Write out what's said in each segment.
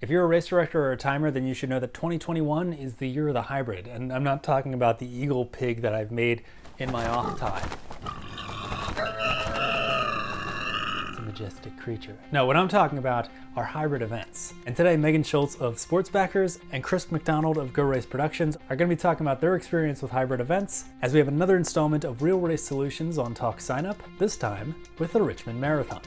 If you're a race director or a timer, then you should know that 2021 is the year of the hybrid. And I'm not talking about the eagle pig that I've made in my off time. It's a majestic creature. No, what I'm talking about are hybrid events. And today, Megan Schultz of Sports Backers and Chris McDonald of Go Race Productions are going to be talking about their experience with hybrid events, as we have another installment of Real Race Solutions on RaceJoy, this time with the Richmond Marathon.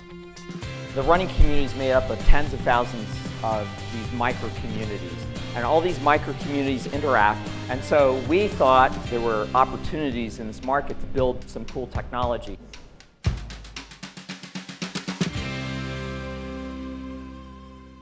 The running community is made up of tens of thousands of these micro communities, and all these micro communities interact. And so we thought there were opportunities in this market to build some cool technology.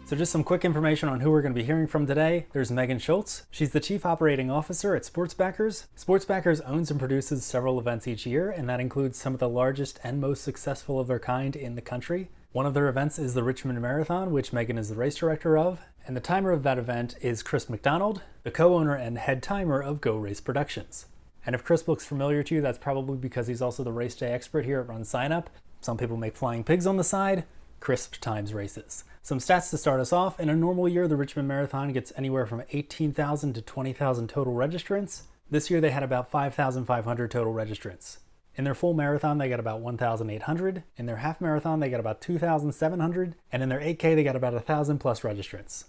So just some quick information on who we're going to be hearing from today. There's Megan Schultz. She's the Chief Operating Officer at Sports Backers. Sports Backers owns and produces several events each year, and that includes some of the largest and most successful of their kind in the country. One of their events is the Richmond Marathon, which Megan is the race director of, and the timer of that event is Chris McDonald, the co-owner and head timer of Go Race Productions. And if Chris looks familiar to you, that's probably because he's also the RaceDay expert here at RunSignup. Some people make flying pigs on the side. Chris times races. Some stats to start us off. In a normal year, the Richmond Marathon gets anywhere from 18,000 to 20,000 total registrants. This year they had about 5,500 total registrants. In their full marathon, they got about 1,800. In their half marathon, they got about 2,700. And in their 8K, they got about 1,000 plus registrants.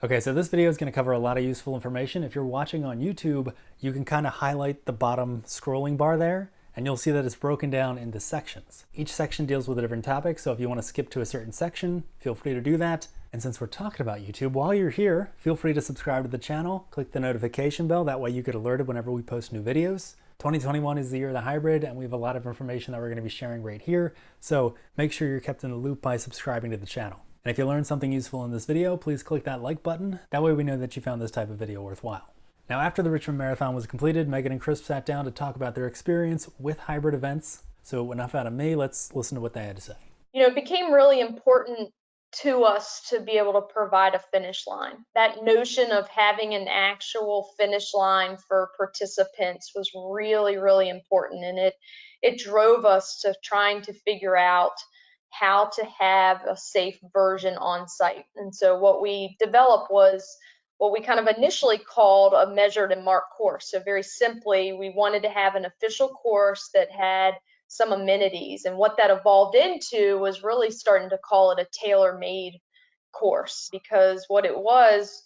Okay, so this video is going to cover a lot of useful information. If you're watching on YouTube, you can kind of highlight the bottom scrolling bar there, and you'll see that it's broken down into sections. Each section deals with a different topic, so if you want to skip to a certain section, feel free to do that. And since we're talking about YouTube, while you're here, feel free to subscribe to the channel, click the notification bell, that way you get alerted whenever we post new videos. 2021 is the year of the hybrid, and we have a lot of information that we're going to be sharing right here, so make sure you're kept in the loop by subscribing to the channel. And if you learned something useful in this video, please click that like button. That way we know that you found this type of video worthwhile. Now, after the Richmond Marathon was completed, Megan and Chris sat down to talk about their experience with hybrid events. So enough out of me, let's listen to what they had to say. It became really important to us to be able to provide a finish line. That notion of having an actual finish line for participants was really, really important. And it drove us to trying to figure out how to have a safe version on site. And so what we developed was what we kind of initially called a measured and marked course. So very simply, we wanted to have an official course that had some amenities, and what that evolved into was really starting to call it a tailor-made course, because what it was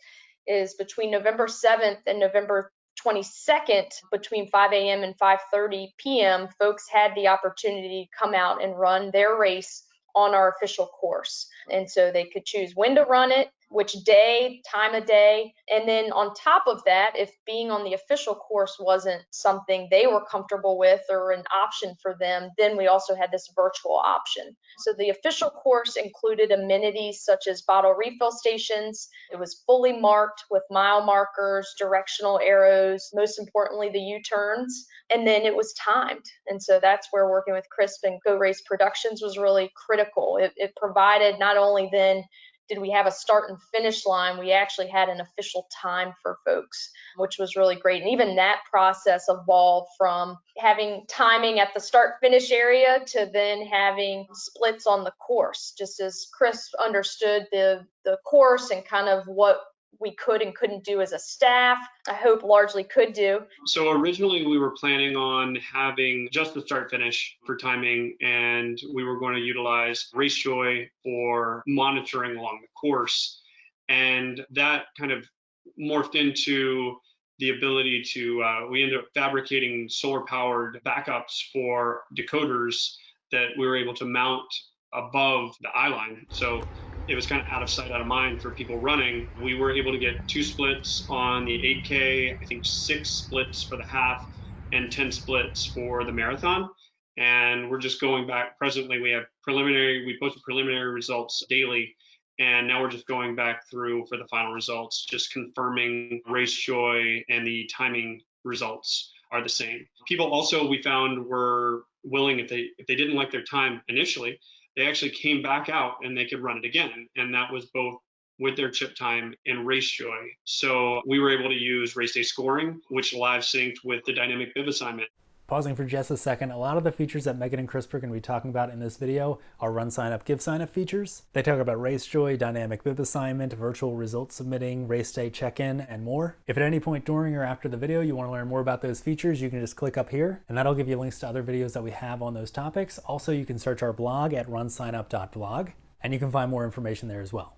is between November 7th and November 22nd, between 5 a.m. and 5:30 p.m., folks had the opportunity to come out and run their race on our official course. And so they could choose when to run it, which day, time of day. And then on top of that, if being on the official course wasn't something they were comfortable with or an option for them, then we also had this virtual option. So the official course included amenities such as bottle refill stations. It was fully marked with mile markers, directional arrows, most importantly, the U-turns. And then it was timed. And so that's where working with Chris and Go Race Productions was really critical. It provided not only then did we have a start and finish line, we actually had an official time for folks, which was really great. And even that process evolved from having timing at the start finish area to then having splits on the course, just as Chris understood the course and kind of what we could and couldn't do as a staff, I hope largely could do. So originally we were planning on having just the start finish for timing, and we were going to utilize RaceJoy for monitoring along the course. And that kind of morphed into the ability to, we ended up fabricating solar powered backups for decoders that we were able to mount above the eye line. So it was kind of out of sight, out of mind for people running. We were able to get 2 splits on the 8K, I think 6 splits for the half, and 10 splits for the marathon. And we're just going back. Presently, we posted preliminary results daily. And now we're just going back through for the final results, just confirming RaceJoy and the timing results are the same. People also, we found, were willing, if they didn't like their time initially, they actually came back out and they could run it again. And that was both with their chip time and RaceJoy. So we were able to use RaceDay scoring, which live synced with the dynamic bib assignment. Pausing for just a second, a lot of the features that Megan and Chris are going to be talking about in this video are RunSignup, GiveSignup features. They talk about RaceJoy, dynamic bib assignment, virtual result submitting, RaceDay check-in, and more. If at any point during or after the video you want to learn more about those features, you can just click up here, and that'll give you links to other videos that we have on those topics. Also, you can search our blog at runsignup.blog, and you can find more information there as well.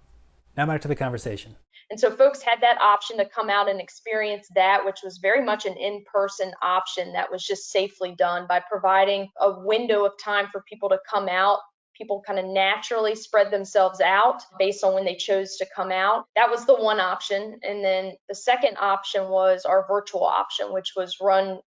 Now back to the conversation. And so folks had that option to come out and experience that, which was very much an in-person option that was just safely done by providing a window of time for people to come out. People kind of naturally spread themselves out based on when they chose to come out. That was the one option. And then the second option was our virtual option, which was run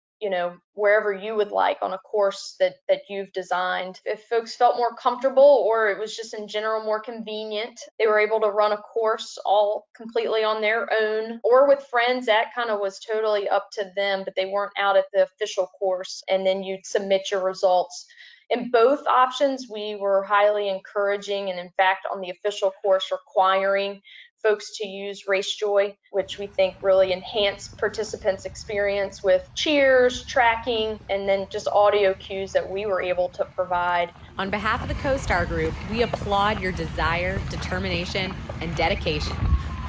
wherever you would like on a course that you've designed. If folks felt more comfortable or it was just in general more convenient, they were able to run a course all completely on their own or with friends. That kind of was totally up to them, but they weren't out at the official course, and then you'd submit your results. In both options, we were highly encouraging, and in fact, on the official course, requiring folks to use RaceJoy, which we think really enhanced participants' experience with cheers, tracking, and then just audio cues that we were able to provide. On behalf of the CoStar Group, we applaud your desire, determination, and dedication.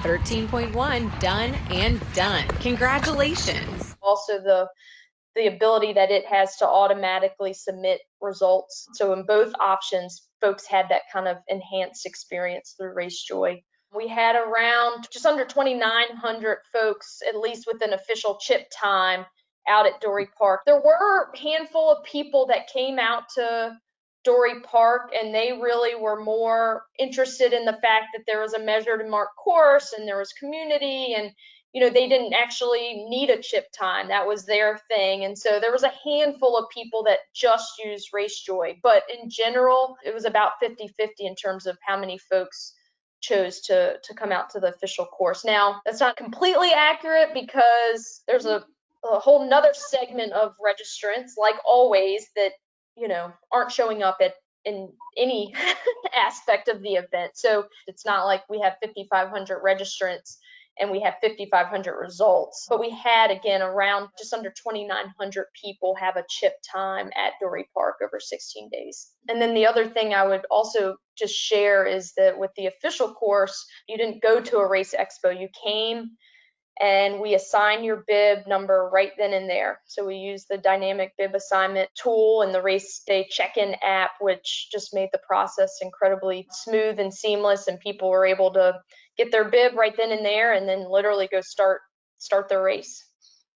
13.1 done and done. Congratulations. Also, the ability that it has to automatically submit results. So in both options, folks had that kind of enhanced experience through RaceJoy. We had around just under 2,900 folks, at least with an official chip time, out at Dory Park. There were a handful of people that came out to Dory Park, and they really were more interested in the fact that there was a measured and marked course and there was community, and they didn't actually need a chip time. That was their thing. And so there was a handful of people that just used RaceJoy. But in general, it was about 50-50 in terms of how many folks chose to come out to the official course. Now, that's not completely accurate because there's a whole nother segment of registrants, like always, that aren't showing up in any aspect of the event. So it's not like we have 5,500 registrants and we have 5,500 results. But we had, again, around just under 2,900 people have a chip time at Dory Park over 16 days. And then the other thing I would also just share is that with the official course, you didn't go to a race expo. You came and we assign your bib number right then and there. So we use the dynamic bib assignment tool and the RaceDay check-in app, which just made the process incredibly smooth and seamless, and people were able to get their bib right then and there and then literally go start their race.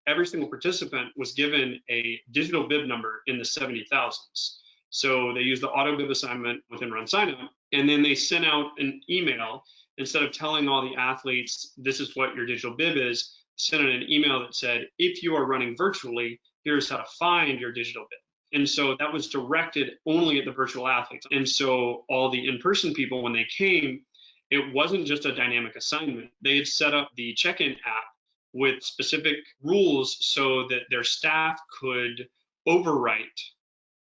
Every single participant was given a digital bib number in the 70,000s. So they used the auto bib assignment within RunSignup, and then they sent out an email. Instead of telling all the athletes, this is what your digital bib is, sent out an email that said, if you are running virtually, here's how to find your digital bib. And so that was directed only at the virtual athletes. And so all the in-person people, when they came, it wasn't just a dynamic assignment. They had set up the check-in app with specific rules so that their staff could overwrite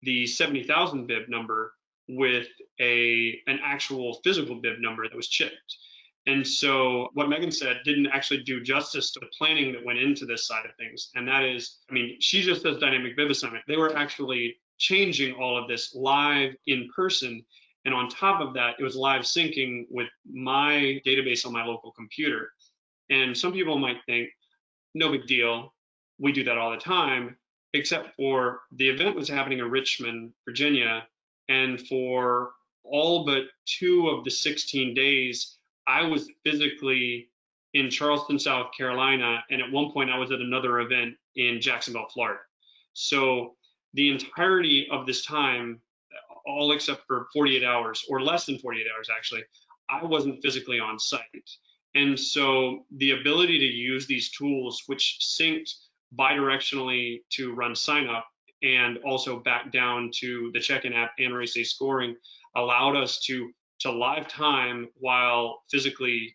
the 70,000 bib number with an actual physical bib number that was chipped. And so what Megan said didn't actually do justice to the planning that went into this side of things. And that is, she just says dynamic bib assignment. They were actually changing all of this live in person. And on top of that, it was live syncing with my database on my local computer. And some people might think, no big deal. We do that all the time, except for the event was happening in Richmond, Virginia. And for all but 2 of the 16 days, I was physically in Charleston, South Carolina. And at one point I was at another event in Jacksonville, Florida. So the entirety of this time, all except for 48 hours or less than 48 hours, actually, I wasn't physically on site. And so the ability to use these tools, which synced bidirectionally to RunSignup and also back down to the check-in app and RaceDay scoring, allowed us to live time while physically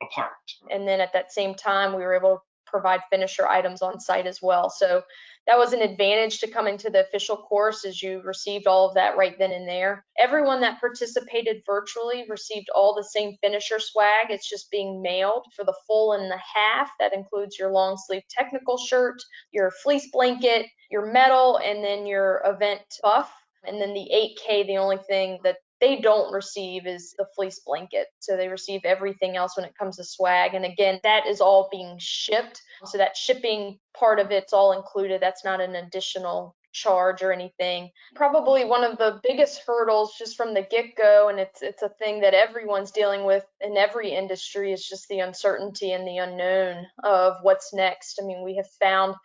apart. And then at that same time, we were able to provide finisher items on site as well. So that was an advantage to coming to the official course, as you received all of that right then and there. Everyone that participated virtually received all the same finisher swag. It's just being mailed for the full and the half. That includes your long sleeve technical shirt, your fleece blanket, your medal, and then your event buff. And then the 8K, the only thing that they don't receive is the fleece blanket. So they receive everything else when it comes to swag. And again, that is all being shipped. So that shipping part of it's all included. That's not an additional charge or anything. Probably one of the biggest hurdles just from the get-go, and it's a thing that everyone's dealing with in every industry, is just the uncertainty and the unknown of what's next. I mean, we have found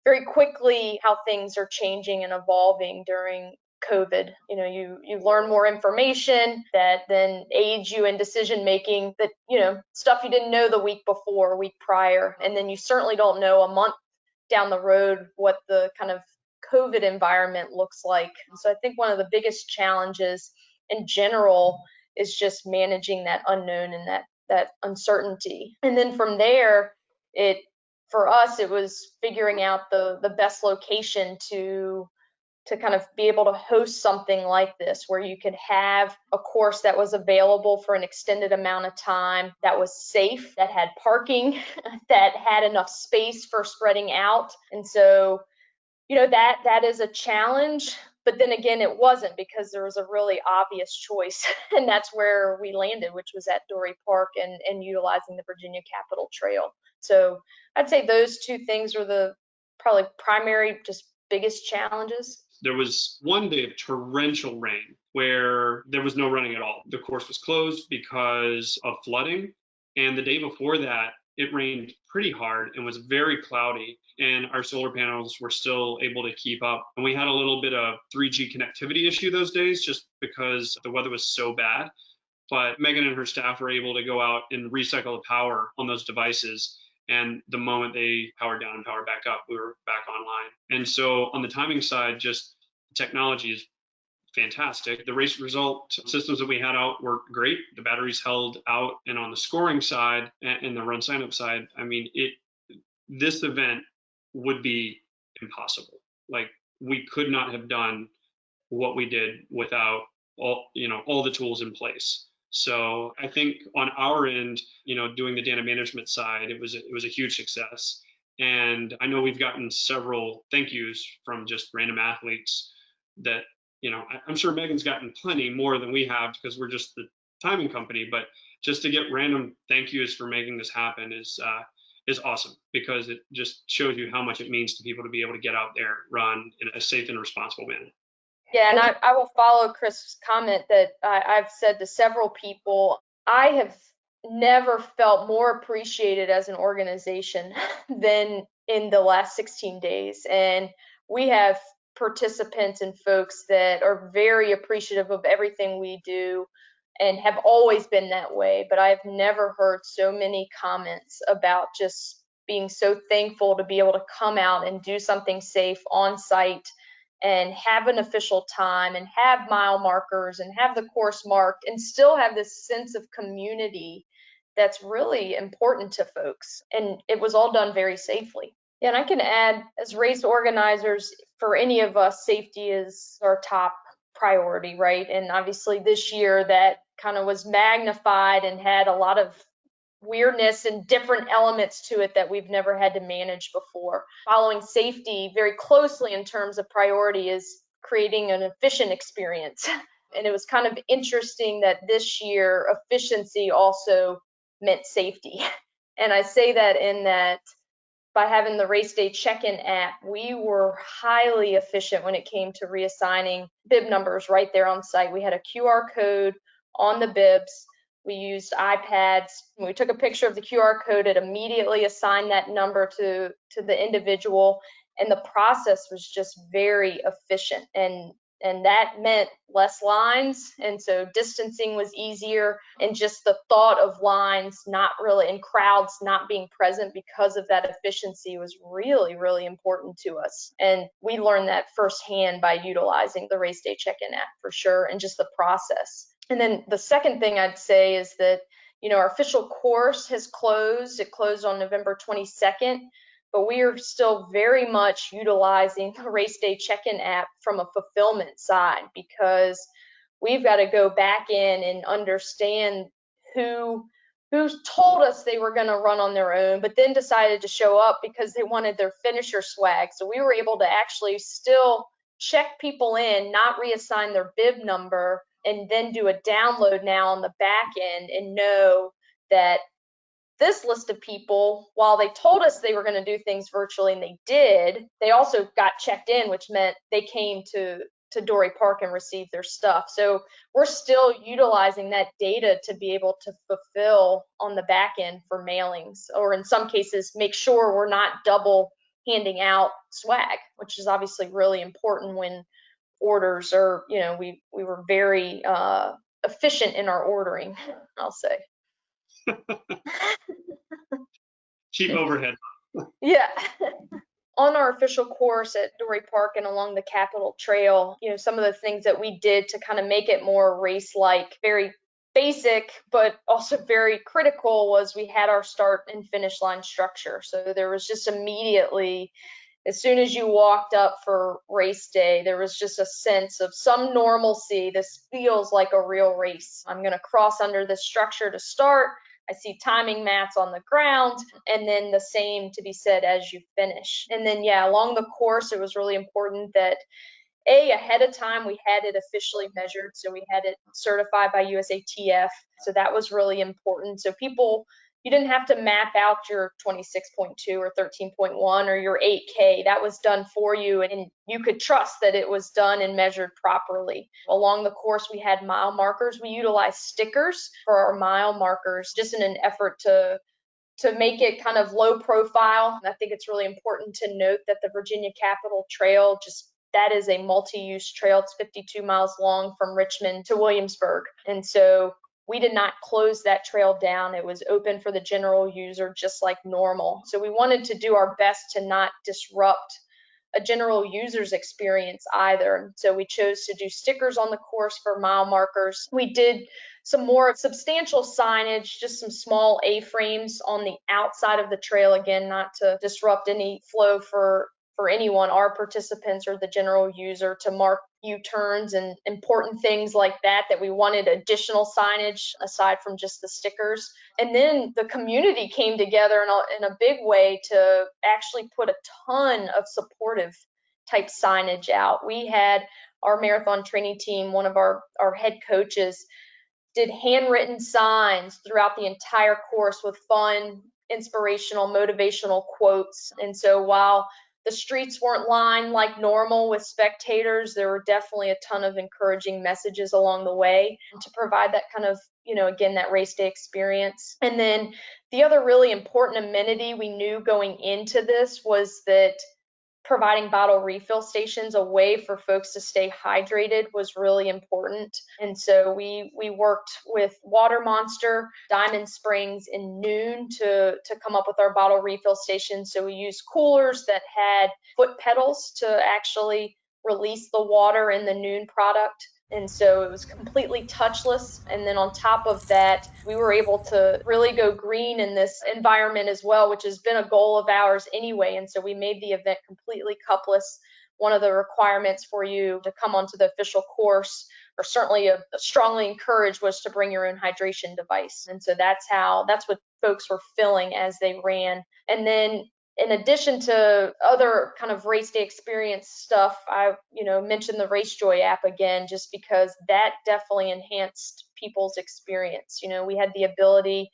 very quickly how things are changing and evolving during COVID. You learn more information that then aids you in decision making, that, stuff you didn't know the week before, week prior. And then you certainly don't know a month down the road what the kind of COVID environment looks like. So I think one of the biggest challenges in general is just managing that unknown and that uncertainty. And then from there, for us, it was figuring out the best location to kind of be able to host something like this, where you could have a course that was available for an extended amount of time, that was safe, that had parking, that had enough space for spreading out. And so, that is a challenge. But then again, it wasn't, because there was a really obvious choice, and that's where we landed, which was at Dorey Park and utilizing the Virginia Capitol Trail. So I'd say those two things were the probably primary, just biggest challenges. There was one day of torrential rain where there was no running at all. The course was closed because of flooding. And the day before that, it rained pretty hard and was very cloudy, and our solar panels were still able to keep up. And we had a little bit of 3G connectivity issue those days just because the weather was so bad. But Megan and her staff were able to go out and recycle the power on those devices. And the moment they powered down and powered back up, we were back online. And so on the timing side, just technology is fantastic. The race result systems that we had out were great. The batteries held out. And on the scoring side and the RunSignup side, I mean, this event would be impossible. Like, we could not have done what we did without all the tools in place. So I think on our end, doing the data management side, it was a huge success. And I know we've gotten several thank yous from just random athletes that, I'm sure Megan's gotten plenty more than we have because we're just the timing company, but just to get random thank yous for making this happen is awesome, because it just shows you how much it means to people to be able to get out there, run in a safe and responsible manner. Yeah, and I will follow Chris' comment that I've said to several people. I have never felt more appreciated as an organization than in the last 16 days. And we have participants and folks that are very appreciative of everything we do and have always been that way. But I've never heard so many comments about just being so thankful to be able to come out and do something safe on site and have an official time and have mile markers and have the course marked and still have this sense of community that's really important to folks. And it was all done very safely. Yeah, and I can add, as race organizers, for any of us, safety is our top priority, right? And obviously this year that kind of was magnified and had a lot of weirdness and different elements to it that we've never had to manage before. Following safety very closely in terms of priority is creating an efficient experience. And it was kind of interesting that this year efficiency also meant safety. And I say that in that by having the RaceDay check-in app, we were highly efficient when it came to reassigning bib numbers right there on site. We had a QR code on the bibs. We used iPads. When we took a picture of the QR code, it immediately assigned that number to the individual, and the process was just very efficient. And that meant less lines, and so distancing was easier, and just the thought of lines not really, and crowds not being present because of that efficiency was really, really important to us. And we learned that firsthand by utilizing the RaceDay check-in app for sure, and just the process. And then the second thing I'd say is that, Our official course has closed. It closed on November 22nd, but we are still very much utilizing the RaceDay check-in app from a fulfillment side, because we've got to go back in and understand who told us they were going to run on their own, but then decided to show up because they wanted their finisher swag. So we were able to actually still check people in, not reassign their bib number, and then do a download now on the back end and know that this list of people, while they told us they were going to do things virtually, and they did, they also got checked in, which meant they came to Dory Park and received their stuff. So we're still utilizing that data to be able to fulfill on the back end for mailings, or in some cases, make sure we're not double handing out swag, which is obviously really important when orders are, we were very efficient in our ordering, I'll say. Cheap overhead. Yeah. On our official course at Dory Park and along the Capitol Trail, some of the things that we did to kind of make it more race-like, very basic, but also very critical, was we had our start and finish line structure. So there was just immediately, as soon as you walked up for race day, there was just a sense of some normalcy. This feels like a real race. I'm going to cross under this structure to start. I see timing mats on the ground, and then the same to be said as you finish. And then, along the course, it was really important that ahead of time, we had it officially measured. So we had it certified by USATF. So that was really important. So you didn't have to map out your 26.2 or 13.1 or your 8K. That was done for you, and you could trust that it was done and measured properly. Along the course, we had mile markers. We utilized stickers for our mile markers, just in an effort to make it kind of low profile. I think it's really important to note that the Virginia Capitol Trail, that is a multi-use trail. It's 52 miles long from Richmond to Williamsburg. And so we did not close that trail down. It was open for the general user, just like normal. So we wanted to do our best to not disrupt a general user's experience either. So we chose to do stickers on the course for mile markers. We did some more substantial signage, just some small A-frames on the outside of the trail, again, not to disrupt any flow for anyone, our participants or the general user, to mark U-turns and important things like that we wanted additional signage aside from just the stickers. And then the community came together in a big way to actually put a ton of supportive type signage out. We had our marathon training team, one of our head coaches, did handwritten signs throughout the entire course with fun, inspirational, motivational quotes. And so while the streets weren't lined like normal with spectators, there were definitely a ton of encouraging messages along the way to provide that kind of, again, that race day experience. And then the other really important amenity we knew going into this was that providing bottle refill stations, a way for folks to stay hydrated, was really important. And so we worked with Water Monster, Diamond Springs, and Noon to come up with our bottle refill stations. So we used coolers that had foot pedals to actually release the water in the Noon product. And so it was completely touchless. And then on top of that, we were able to really go green in this environment as well, which has been a goal of ours anyway. And so we made the event completely cupless. One of the requirements for you to come onto the official course, or certainly strongly encouraged, was to bring your own hydration device. And so that's what folks were feeling as they ran. And then in addition to other kind of race day experience stuff, I mentioned the RaceJoy app again, just because that definitely enhanced people's experience. We had the ability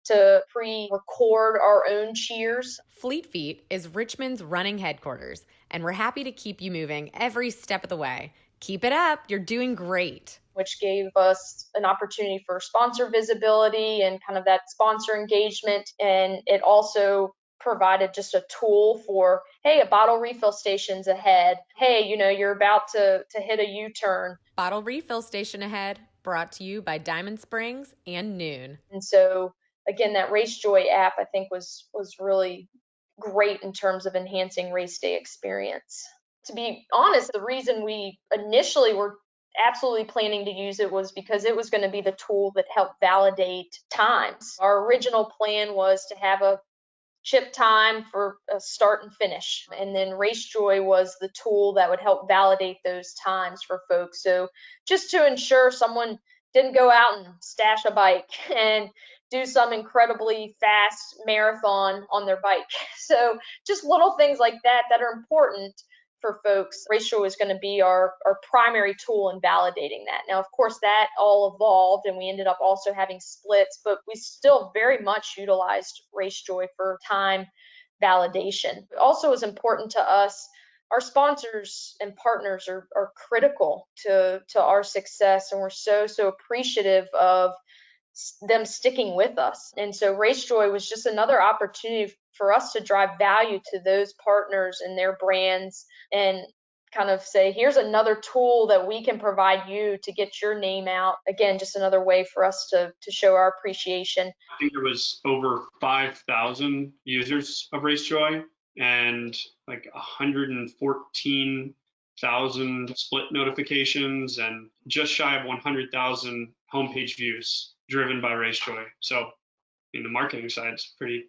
to pre-record our own cheers. Fleet Feet is Richmond's running headquarters, and we're happy to keep you moving every step of the way. Keep it up. You're doing great. Which gave us an opportunity for sponsor visibility and kind of that sponsor engagement. And it also provided just a tool for, hey, a bottle refill station's ahead. Hey, you're about to hit a U-turn. Bottle refill station ahead, brought to you by Diamond Springs and Noon. And so, again, that RaceJoy app, I think, was really great in terms of enhancing race day experience. To be honest, the reason we initially were absolutely planning to use it was because it was going to be the tool that helped validate times. Our original plan was to have a chip time for a start and finish. And then RaceJoy was the tool that would help validate those times for folks. So just to ensure someone didn't go out and stash a bike and do some incredibly fast marathon on their bike. So just little things like that that are important for folks. RaceJoy is going to be our primary tool in validating that. Now, of course, that all evolved and we ended up also having splits, but we still very much utilized RaceJoy for time validation. It also was important to us. Our sponsors and partners are critical to our success, and we're so appreciative of them sticking with us. And so RaceJoy was just another opportunity for us to drive value to those partners and their brands and kind of say, here's another tool that we can provide you to get your name out. Again, just another way for us to show our appreciation. I think there was over 5,000 users of RaceJoy and like 114,000 split notifications and just shy of 100,000 homepage views driven by RaceJoy. So, the marketing side's pretty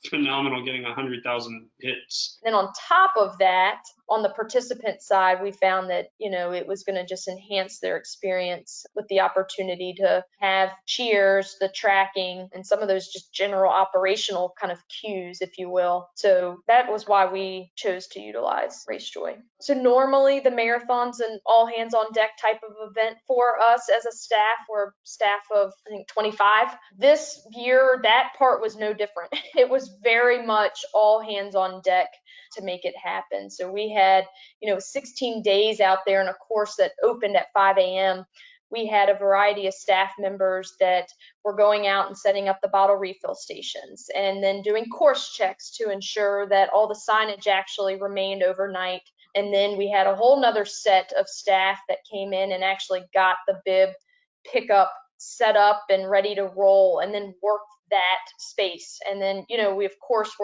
phenomenal, getting 100,000 hits. Then on top of that, on the participant side, we found that, it was going to just enhance their experience with the opportunity to have cheers, the tracking, and some of those just general operational kind of cues, if you will. So that was why we chose to utilize RaceJoy. So normally the marathon's an all hands on deck type of event for us as a staff. We're a staff of, I think, 25. This year, that part was no different. It was very much all hands on deck to make it happen. So we had, 16 days out there in a course that opened at 5 a.m. We had a variety of staff members that were going out and setting up the bottle refill stations and then doing course checks to ensure that all the signage actually remained overnight. And then we had a whole nother set of staff that came in and actually got the bib pickup set up and ready to roll and then worked that space. And then, we of course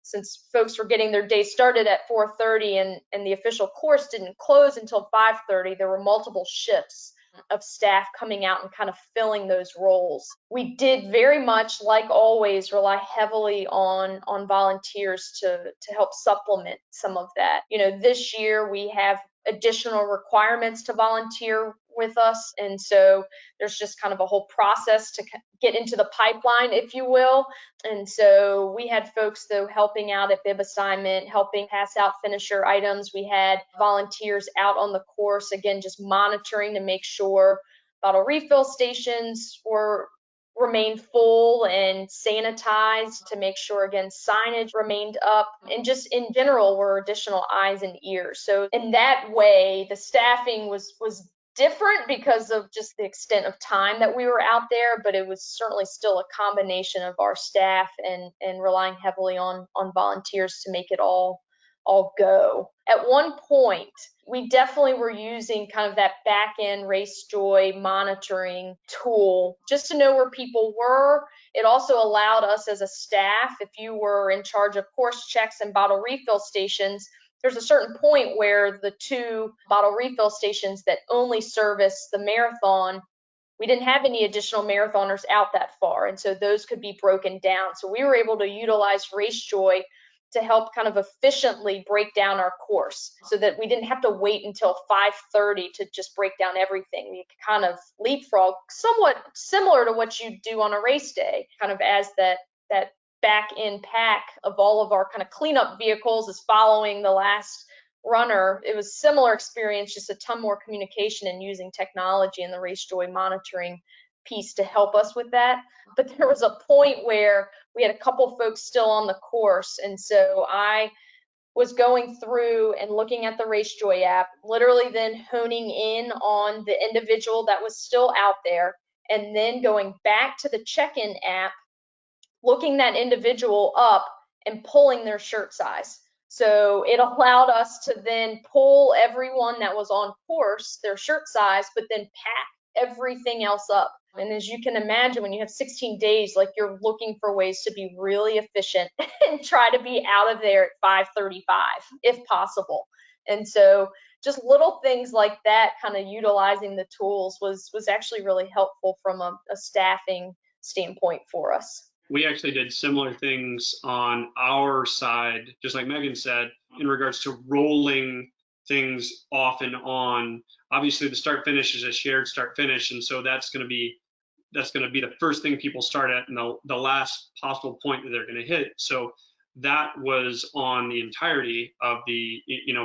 since folks were getting their day started at 4:30 and the official course didn't close until 5:30, there were multiple shifts of staff coming out and kind of filling those roles. We did very much, like always, rely heavily on volunteers to help supplement some of that. This year we have additional requirements to volunteer with us, and so there's just kind of a whole process to get into the pipeline, if you will. And so we had folks though helping out at bib assignment, helping pass out finisher items. We had volunteers out on the course, again, just monitoring to make sure bottle refill stations remained full and sanitized, to make sure, again, signage remained up, and just in general were additional eyes and ears. So in that way, the staffing was different because of just the extent of time that we were out there, but it was certainly still a combination of our staff and relying heavily on volunteers to make it all go. At one point, we definitely were using kind of that back-end RaceJoy monitoring tool just to know where people were. It also allowed us as a staff, if you were in charge of course checks and bottle refill stations, there's a certain point where the two bottle refill stations that only service the marathon, we didn't have any additional marathoners out that far, and so those could be broken down. So we were able to utilize RaceJoy to help kind of efficiently break down our course so that we didn't have to wait until 5:30 to just break down everything. We could kind of leapfrog, somewhat similar to what you do on a race day, kind of as that back end pack of all of our kind of cleanup vehicles is following the last runner. It was a similar experience, just a ton more communication and using technology and the RaceJoy monitoring piece to help us with that. But there was a point where we had a couple folks still on the course, and so I was going through and looking at the RaceJoy app, literally then honing in on the individual that was still out there, and then going back to the check-in app, looking that individual up and pulling their shirt size. So it allowed us to then pull everyone that was on course, their shirt size, but then pack everything else up. And as you can imagine, when you have 16 days, like, you're looking for ways to be really efficient and try to be out of there at 5:35 if possible. And so just little things like that, kind of utilizing the tools was actually really helpful from a staffing standpoint for us. We actually did similar things on our side, just like Megan said, in regards to rolling things off and on. Obviously, the start finish is a shared start finish, and so that's going to be the first thing people start at, and the last possible point that they're going to hit. So that was on the entirety of the,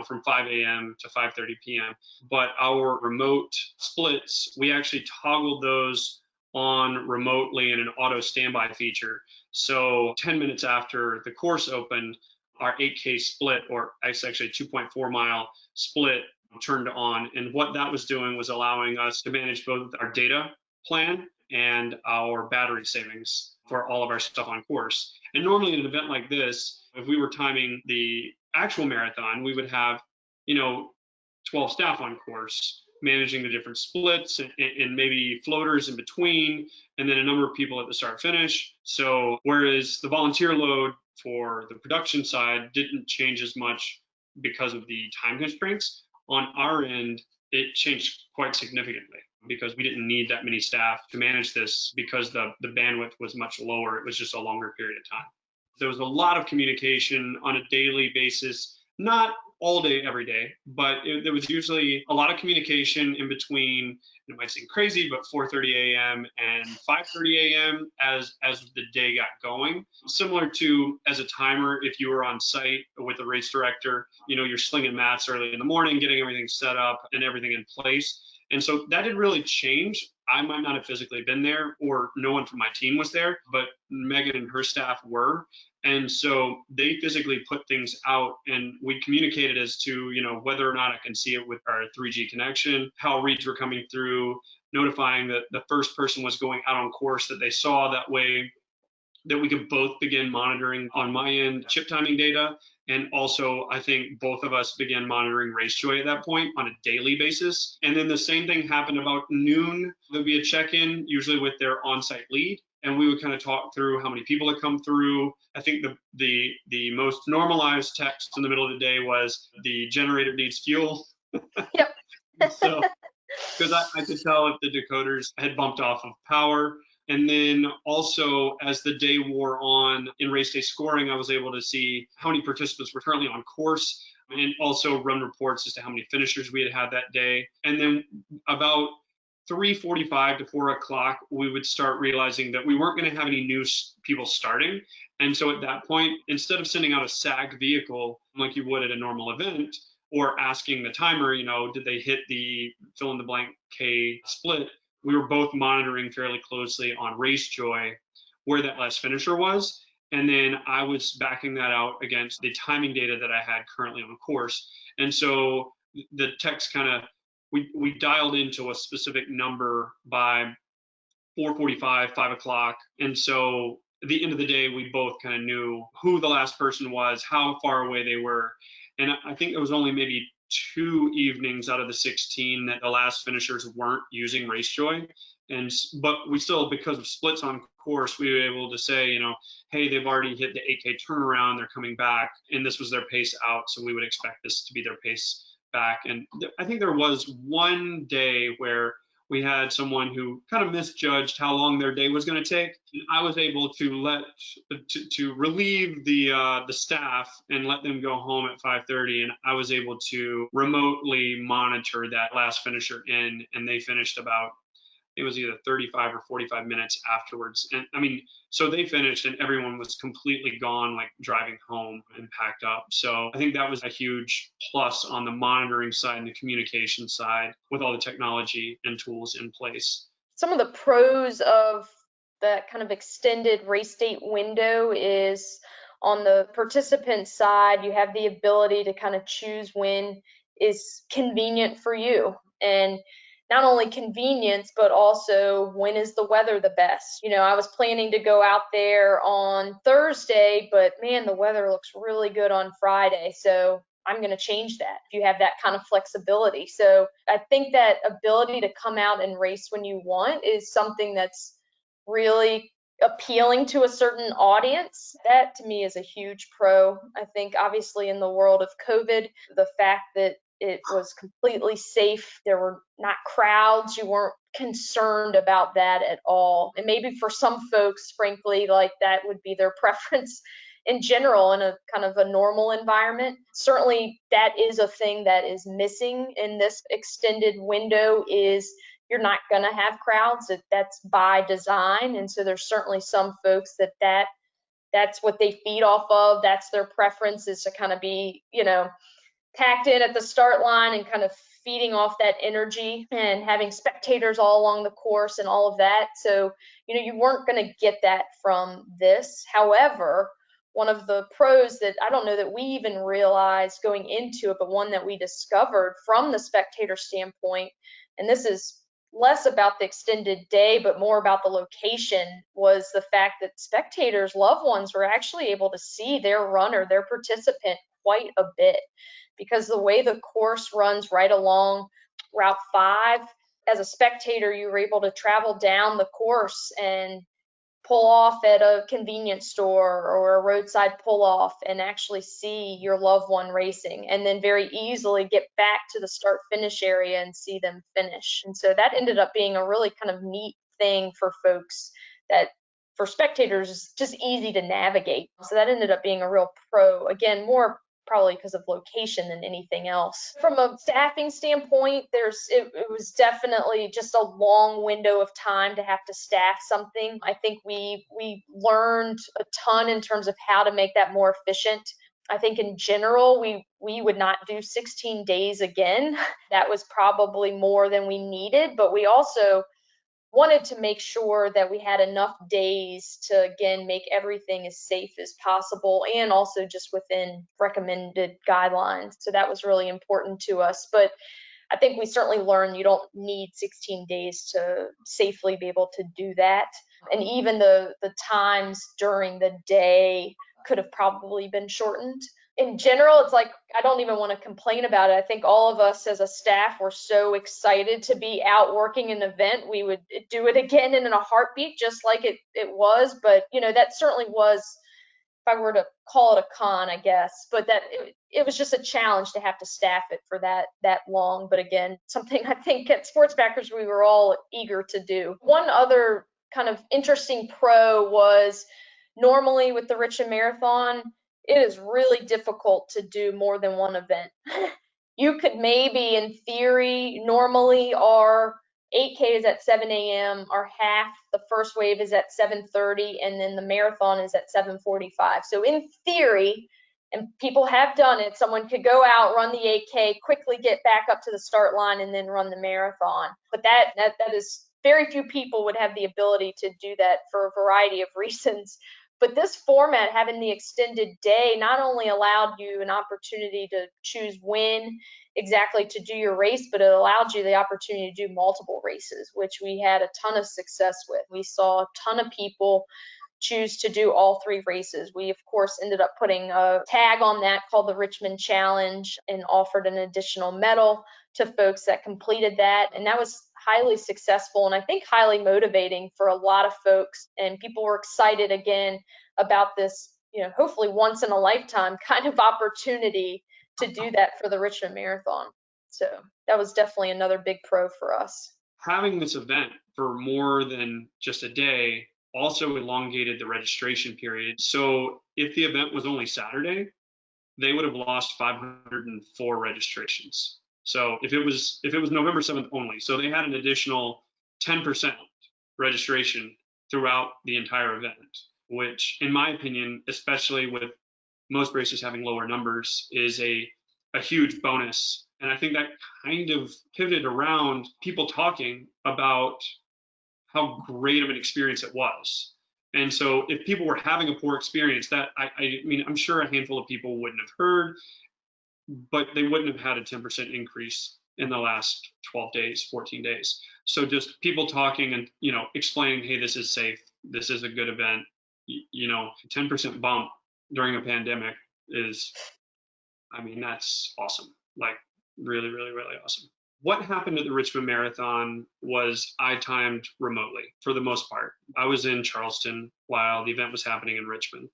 from 5 a.m. to 5:30 p.m. But our remote splits, we actually toggled those on remotely in an auto standby feature. So 10 minutes after the course opened, our 8K split, or it's actually 2.4 mile split, turned on. And what that was doing was allowing us to manage both our data plan and our battery savings for all of our stuff on course. And normally in an event like this, if we were timing the actual marathon, we would have, 12 staff on course, managing the different splits and maybe floaters in between, and then a number of people at the start finish. So whereas the volunteer load for the production side didn't change as much because of the time constraints, on our end, it changed quite significantly because we didn't need that many staff to manage this because the bandwidth was much lower. It was just a longer period of time. There was a lot of communication on a daily basis, not all day, every day, but there was usually a lot of communication in between, it might seem crazy, but 4:30 a.m. and 5:30 a.m. as the day got going. Similar to as a timer, if you were on site with the race director, you're slinging mats early in the morning, getting everything set up and everything in place. And so that didn't really change. I might not have physically been there, or no one from my team was there, but Megan and her staff were. And so they physically put things out, and we communicated as to, whether or not I can see it with our 3G connection, how reads were coming through, notifying that the first person was going out on course that they saw. That way that we could both begin monitoring on my end chip timing data. And also, I think both of us began monitoring RaceJoy at that point on a daily basis. And then the same thing happened about noon. There'd be a check-in, usually with their on-site lead. And we would kind of talk through how many people had come through. I think the most normalized text in the middle of the day was the generator needs fuel. Yep. So, because I could tell if the decoders had bumped off of power. And then also, as the day wore on in RaceDay scoring, I was able to see how many participants were currently on course, and also run reports as to how many finishers we had that day. And then about 3:45 to 4 o'clock, we would start realizing that we weren't going to have any new people starting. And so at that point, instead of sending out a SAG vehicle like you would at a normal event, or asking the timer, did they hit the fill in the blank K split, we were both monitoring fairly closely on RaceJoy where that last finisher was. And then I was backing that out against the timing data that I had currently on course. And so the text kind of, we dialed into a specific number by 4:45, 5 o'clock. And so at the end of the day, we both kind of knew who the last person was, how far away they were. And I think it was only maybe 2 evenings out of the 16 that the last finishers weren't using RaceJoy. But we still, because of splits on course, we were able to say, hey, they've already hit the 8K turnaround, they're coming back, and this was their pace out, so we would expect this to be their pace back. And I think there was one day where we had someone who kind of misjudged how long their day was going to take. I was able to relieve the staff and let them go home at 5:30, and I was able to remotely monitor that last finisher in, and they finished about, it was either 35 or 45 minutes afterwards. And I mean, so they finished and everyone was completely gone, like driving home and packed up. So I think that was a huge plus on the monitoring side and the communication side with all the technology and tools in place. Some of the pros of that kind of extended race date window is on the participant side, you have the ability to kind of choose when is convenient for you. And not only convenience, but also when is the weather the best. I was planning to go out there on Thursday, but man, the weather looks really good on Friday. So I'm going to change that if you have that kind of flexibility. So I think that ability to come out and race when you want is something that's really appealing to a certain audience. That to me is a huge pro. I think obviously in the world of COVID, the fact that it was completely safe. There were not crowds. You weren't concerned about that at all. And maybe for some folks, frankly, like that would be their preference in general in a kind of a normal environment. Certainly that is a thing that is missing in this extended window is you're not going to have crowds. That's by design. And so there's certainly some folks that's what they feed off of. That's their preference, is to kind of be, packed in at the start line and kind of feeding off that energy and having spectators all along the course and all of that. So, you weren't going to get that from this. However, one of the pros that I don't know that we even realized going into it, but one that we discovered from the spectator standpoint, and this is less about the extended day, but more about the location, was the fact that spectators, loved ones, were actually able to see their runner, their participant, quite a bit. Because the way the course runs right along Route 5, as a spectator, you were able to travel down the course and pull off at a convenience store or a roadside pull off and actually see your loved one racing, and then very easily get back to the start finish area and see them finish. And so that ended up being a really kind of neat thing for folks, that for spectators is just easy to navigate. So that ended up being a real pro. Again, more probably because of location than anything else. From a staffing standpoint, it was definitely just a long window of time to have to staff something. I think we learned a ton in terms of how to make that more efficient. I think in general, we would not do 16 days again. That was probably more than we needed, but we also wanted to make sure that we had enough days to, again, make everything as safe as possible and also just within recommended guidelines. So that was really important to us. But I think we certainly learned you don't need 16 days to safely be able to do that. And even the times during the day could have probably been shortened. In general, it's like, I don't even want to complain about it. I think all of us as a staff were so excited to be out working an event. We would do it again in a heartbeat, just like it was. But, that certainly was, if I were to call it a con, I guess, but that it was just a challenge to have to staff it for that long. But again, something I think at Sports Backers we were all eager to do. One other kind of interesting pro was, normally with the Richmond Marathon, it is really difficult to do more than one event. You could maybe, in theory, normally our 8K is at 7 a.m., our half, the first wave is at 7:30, and then the marathon is at 7:45. So in theory, and people have done it, someone could go out, run the 8K, quickly get back up to the start line, and then run the marathon. But that is, very few people would have the ability to do that for a variety of reasons. But this format, having the extended day, not only allowed you an opportunity to choose when exactly to do your race, but it allowed you the opportunity to do multiple races, which we had a ton of success with. We saw a ton of people choose to do all 3 races. We, of course, ended up putting a tag on that called the Richmond Challenge and offered an additional medal to folks that completed that. And that was highly successful and I think highly motivating for a lot of folks. And people were excited again about this, hopefully once in a lifetime kind of opportunity to do that for the Richmond Marathon. So that was definitely another big pro for us. Having this event for more than just a day also elongated the registration period. So if the event was only Saturday, they would have lost 504 registrations. So if it was November 7th only, so they had an additional 10% registration throughout the entire event, which in my opinion, especially with most races having lower numbers, is a huge bonus. And I think that kind of pivoted around people talking about how great of an experience it was. And so if people were having a poor experience, that I mean, I'm sure a handful of people wouldn't have heard, but they wouldn't have had a 10% increase in the last 12 days, 14 days. So just people talking and, explaining, hey, this is safe. This is a good event. 10% bump during a pandemic is, that's awesome. Like really, really, really awesome. What happened at the Richmond Marathon was I timed remotely for the most part. I was in Charleston while the event was happening in Richmond.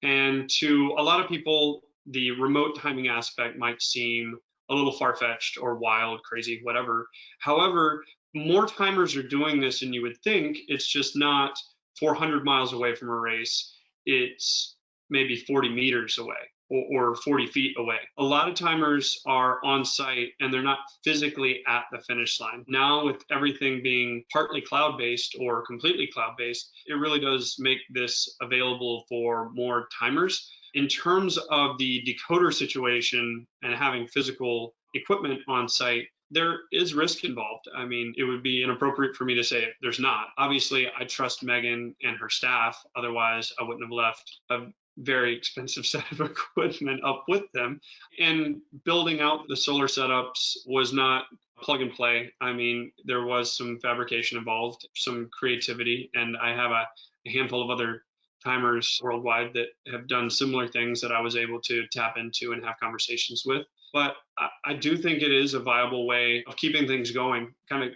And to a lot of people, the remote timing aspect might seem a little far-fetched or wild, crazy, whatever. However, more timers are doing this than you would think. It's just not 400 miles away from a race. It's maybe 40 meters away or 40 feet away. A lot of timers are on site and they're not physically at the finish line. Now, with everything being partly cloud-based or completely cloud-based, it really does make this available for more timers. In terms of the decoder situation and having physical equipment on site, there is risk involved. I mean, it would be inappropriate for me to say there's not. Obviously, I trust Megan and her staff. Otherwise, I wouldn't have left a very expensive set of equipment up with them. And building out the solar setups was not plug and play. I mean, there was some fabrication involved, some creativity, and I have a handful of other timers worldwide that have done similar things that I was able to tap into and have conversations with. But I do think it is a viable way of keeping things going, kind of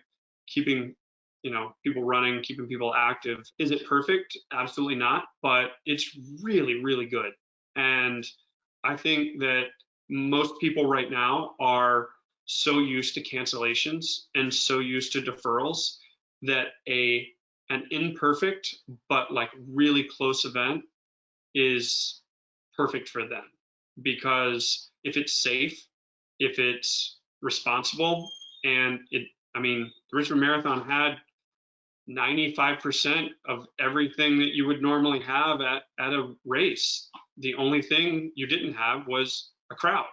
keeping people running, keeping people active. Is it perfect? Absolutely not. But it's really, really good. And I think that most people right now are so used to cancellations and so used to deferrals that an imperfect but like really close event is perfect for them. Because if it's safe, if it's responsible, and the Richmond Marathon had 95% of everything that you would normally have at a race. The only thing you didn't have was a crowd,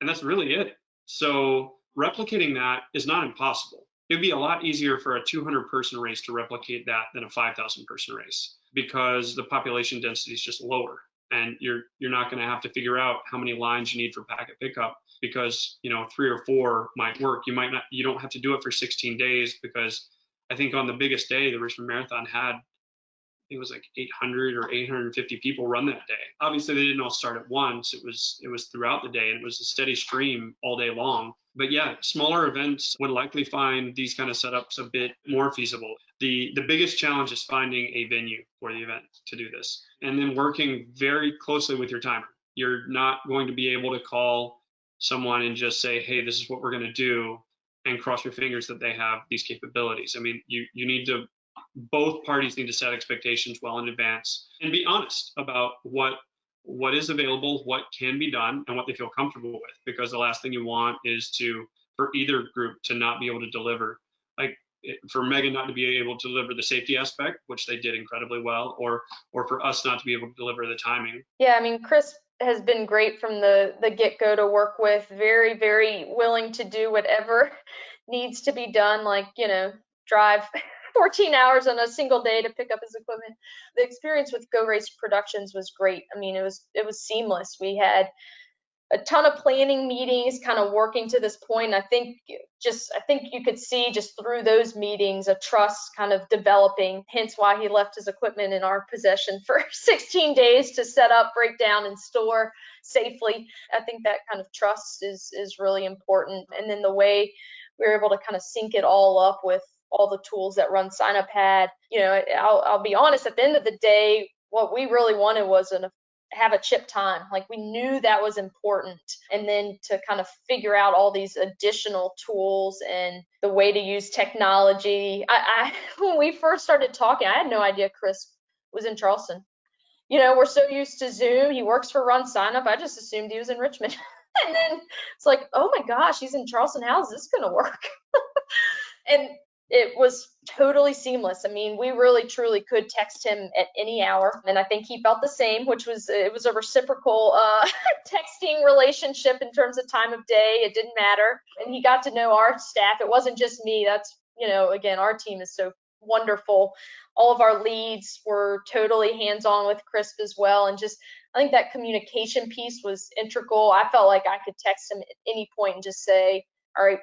and that's really it. So replicating that is not impossible. It'd be a lot easier for a 200-person race to replicate that than a 5,000-person race, because the population density is just lower. And you're not going to have to figure out how many lines you need for packet pickup, because 3 or 4 might work. You don't have to do it for 16 days, because I think on the biggest day, the Richmond Marathon had, it was like 800 or 850 people run that day. Obviously, they didn't all start at once. It was throughout the day, and it was a steady stream all day long. But yeah, smaller events would likely find these kind of setups a bit more feasible. The biggest challenge is finding a venue for the event to do this, and then working very closely with your timer. You're not going to be able to call someone and just say, hey, this is what we're going to do, and cross your fingers that they have these capabilities. I mean, you need to, both parties need to set expectations well in advance and be honest about what is available, what can be done, and what they feel comfortable with. Because the last thing you want is for either group to not be able to deliver. Like for Megan not to be able to deliver the safety aspect, which they did incredibly well, or for us not to be able to deliver the timing. Yeah, I mean, Chris has been great from the get-go to work with, very, very willing to do whatever needs to be done, like, drive 14 hours on a single day to pick up his equipment. The experience with Go Race Productions was great. I mean, it was seamless. We had a ton of planning meetings, kind of working to this point. I think you could see just through those meetings a trust kind of developing, hence why he left his equipment in our possession for 16 days to set up, break down, and store safely. I think that kind of trust is really important. And then the way we were able to kind of sync it all up with all the tools that RunSignup had. I'll be honest, at the end of the day, what we really wanted was have a chip time. Like, we knew that was important. And then to kind of figure out all these additional tools and the way to use technology. When we first started talking, I had no idea Chris was in Charleston. We're so used to Zoom. He works for RunSignup. I just assumed he was in Richmond. And then it's like, oh my gosh, he's in Charleston. How's this going to work? And it was totally seamless. I mean, we really truly could text him at any hour, and I think he felt the same, which was it was a reciprocal texting relationship in terms of time of day. It didn't matter, and he got to know our staff. It wasn't just me. That's again, our team is so wonderful. All of our leads were totally hands-on with Chris as well, and just I think that communication piece was integral. I felt like I could text him at any point and just say, all right,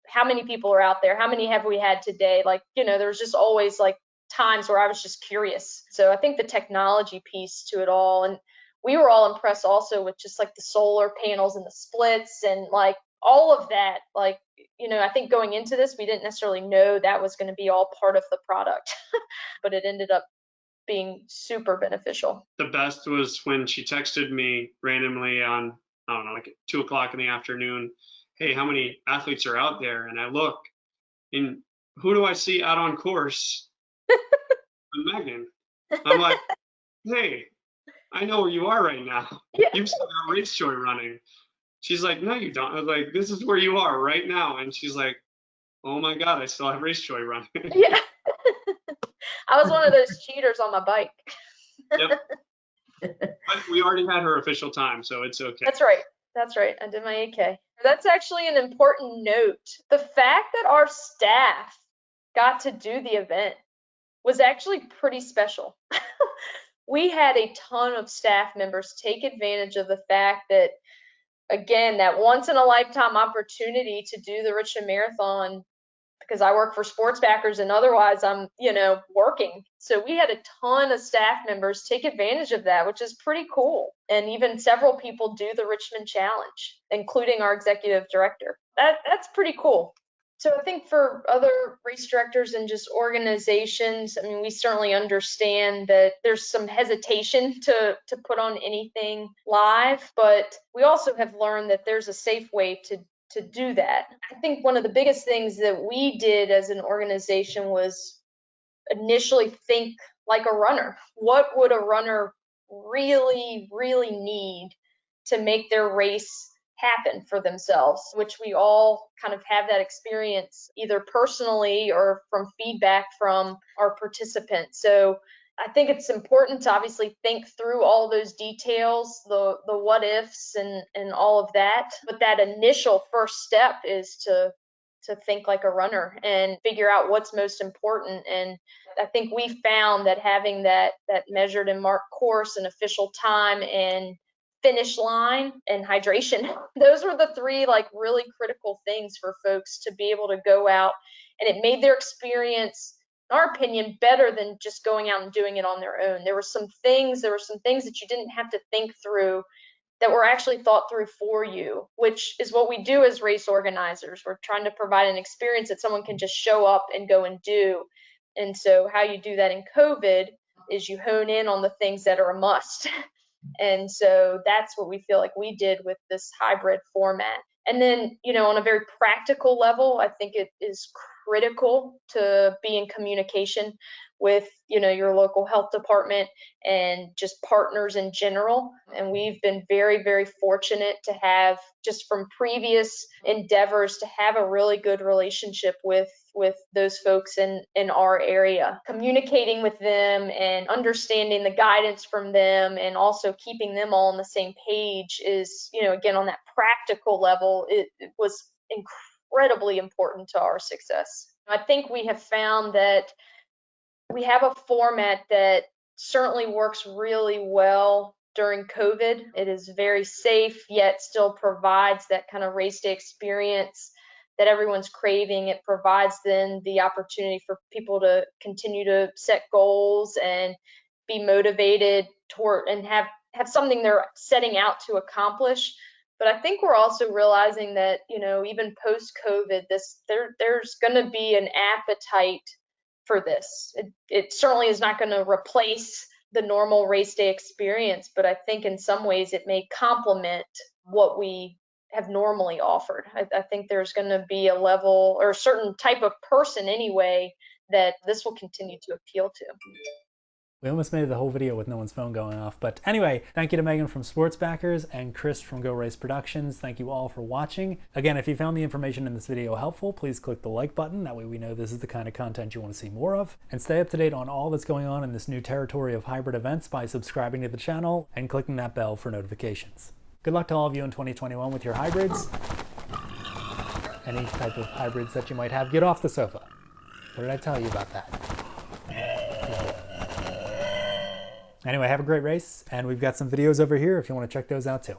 how many people are out there? How many have we had today? Like, there was just always like times where I was just curious. So I think the technology piece to it all, and we were all impressed also with just like the solar panels and the splits and like all of that. Like, I think going into this, we didn't necessarily know that was going to be all part of the product, but it ended up being super beneficial. The best was when she texted me randomly on, I don't know, like 2 o'clock in the afternoon, hey, how many athletes are out there? And I look, and who do I see out on course? Megan. I'm like, hey, I know where you are right now. Yeah. You've still got RaceJoy running. She's like, no, you don't. I was like, this is where you are right now. And she's like, oh my God, I still have RaceJoy running. Yeah. I was one of those cheaters on my bike. Yep. But we already had her official time, so it's okay. That's right. That's right. I did my 8K. That's actually an important note. The fact that our staff got to do the event was actually pretty special. We had a ton of staff members take advantage of the fact that, again, that once in a lifetime opportunity to do the Richmond Marathon, because I work for sports backers and otherwise I'm, working. So we had a ton of staff members take advantage of that, which is pretty cool. And even several people do the Richmond Challenge, including our executive director. That's pretty cool. So I think for other race directors and just organizations, I mean, we certainly understand that there's some hesitation to put on anything live, but we also have learned that there's a safe way to do that. I think one of the biggest things that we did as an organization was initially think like a runner. What would a runner really, really need to make their race happen for themselves, which we all kind of have that experience either personally or from feedback from our participants. So I think it's important to obviously think through all those details, the what ifs and all of that. But that initial first step is to think like a runner and figure out what's most important. And I think we found that having that measured and marked course and official time and finish line and hydration, those were the three really critical things for folks to be able to go out, and it made their experience, in our opinion, better than just going out and doing it on their own. There were some things that you didn't have to think through that were actually thought through for you, which is what we do as race organizers. We're trying to provide an experience that someone can just show up and go and do. And so how you do that in COVID is you hone in on the things that are a must. And so that's what we feel like we did with this hybrid format. And then, on a very practical level, I think it is critical to be in communication with, your local health department and just partners in general. And we've been very, very fortunate to have, just from previous endeavors, to have a really good relationship with those folks in our area. Communicating with them and understanding the guidance from them and also keeping them all on the same page is, again, on that practical level, it was incredibly important to our success. I think we have found that we have a format that certainly works really well during COVID. It is very safe, yet still provides that kind of race day experience that everyone's craving. It provides then the opportunity for people to continue to set goals and be motivated toward and have something they're setting out to accomplish. But I think we're also realizing that, even post-COVID, there's going to be an appetite for this. It certainly is not going to replace the normal race day experience, but I think in some ways it may complement what we have normally offered. I think there's going to be a level or a certain type of person anyway that this will continue to appeal to. We almost made the whole video with no one's phone going off. But anyway, thank you to Megan from Sports Backers and Chris from Go Race Productions. Thank you all for watching. Again, if you found the information in this video helpful, please click the like button. That way we know this is the kind of content you want to see more of. And stay up to date on all that's going on in this new territory of hybrid events by subscribing to the channel and clicking that bell for notifications. Good luck to all of you in 2021 with your hybrids. Any type of hybrids that you might have, get off the sofa. What did I tell you about that? Anyway, have a great race, and we've got some videos over here if you want to check those out too.